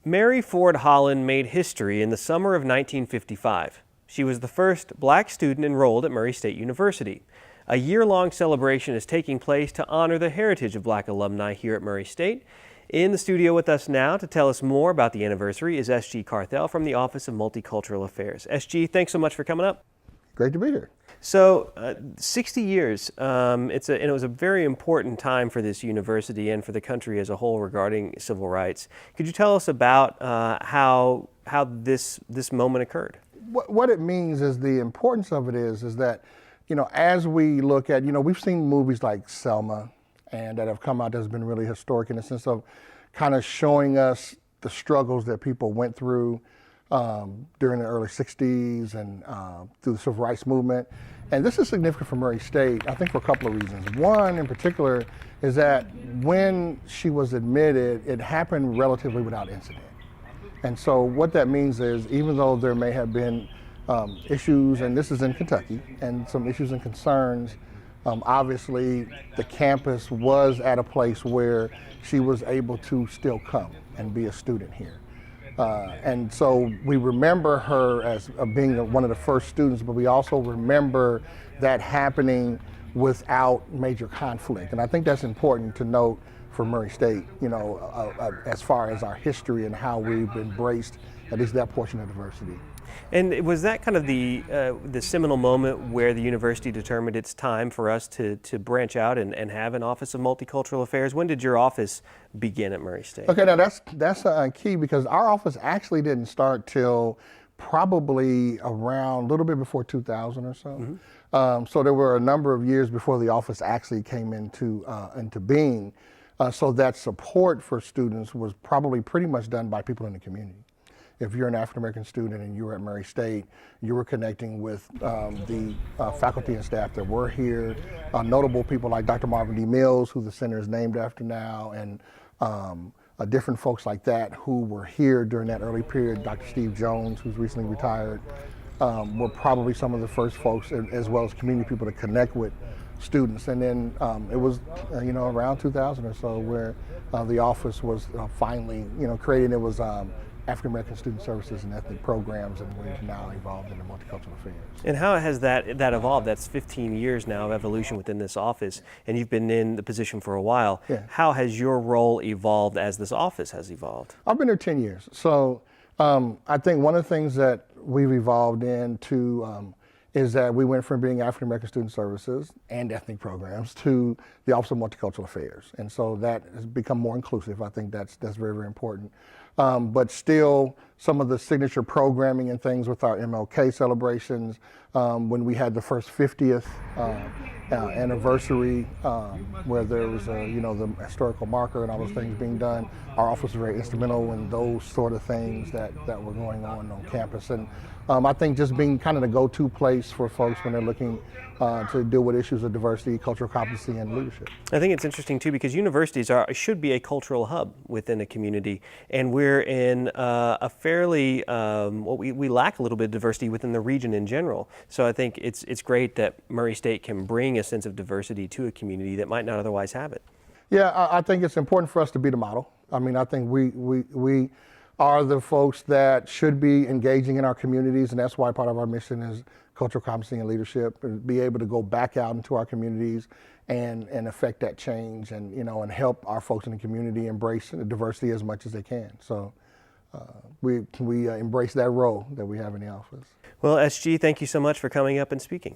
Mary Ford Holland made history in the summer of 1955. She was the first black student enrolled at Murray State University. A year-long celebration is taking place to honor the heritage of black alumni here at Murray State. In the studio with us now to tell us more about the anniversary is SG Carthell from the Office of Multicultural Affairs. SG, thanks so much for coming up. Great to be here. So, 60 years, and it was a very important time for this university and for the country as a whole regarding civil rights. Could you tell us about how this moment occurred? What it means is the importance of it is that, as we look at, we've seen movies like Selma and that have come out that's been really historic in the sense of kind of showing us the struggles that people went through during the early 60s and through the civil rights movement. And this is significant for Murray State, I think, for a couple of reasons. One in particular is that when she was admitted, it happened relatively without incident. And so what that means is, even though there may have been issues, and this is in Kentucky, and some issues and concerns, obviously the campus was at a place where she was able to still come and be a student here. And so we remember her as being one of the first students, but we also remember that happening without major conflict. And I think that's important to note for Murray State, as far as our history and how we've embraced at least that portion of diversity. And was that kind of the seminal moment where the university determined it's time for us to branch out and have an Office of Multicultural Affairs? When did your office begin at Murray State? Okay, now that's key, because our office actually didn't start till probably around a little bit before 2000 or so. Mm-hmm. So there were a number of years before the office actually came into being. So that support for students was probably pretty much done by people in the community. If you're an African-American student and you were at Murray State, you were connecting with the faculty and staff that were here, notable people like Dr. Marvin D. Mills, who the center is named after now, and different folks like that who were here during that early period. Dr. Steve Jones, who's recently retired, were probably some of the first folks, as well as community people, to connect with students. And then it was around 2000 or so where the office was finally created. It was African American Student Services and Ethnic Programs, and we've now evolved into Multicultural Affairs. And how has that evolved? That's 15 years now of evolution within this office, and you've been in the position for a while. Yeah. How has your role evolved as this office has evolved? I've been here 10 years. So I think one of the things that we've evolved into is that we went from being African American Student Services and Ethnic Programs to the Office of Multicultural Affairs. And so that has become more inclusive. I think that's very, very important. But still, some of the signature programming and things with our MLK celebrations, when we had the first 50th anniversary, where there was the historical marker and all those things being done, our office was very instrumental in those sort of things that were going on campus. And I think just being kind of the go-to place for folks when they're looking to deal with issues of diversity, cultural competency, and leadership. I think it's interesting too, because universities should be a cultural hub within a community, and we're in a fairly we lack a little bit of diversity within the region in general. So I think it's great that Murray State can bring a sense of diversity to a community that might not otherwise have it. Yeah, I think it's important for us to be the model. I mean, I think we are the folks that should be engaging in our communities, and that's why part of our mission is cultural competency and leadership, and be able to go back out into our communities and affect that change, and and help our folks in the community embrace diversity as much as they can. So we embrace that role that we have in the office. Well, SG, thank you so much for coming up and speaking.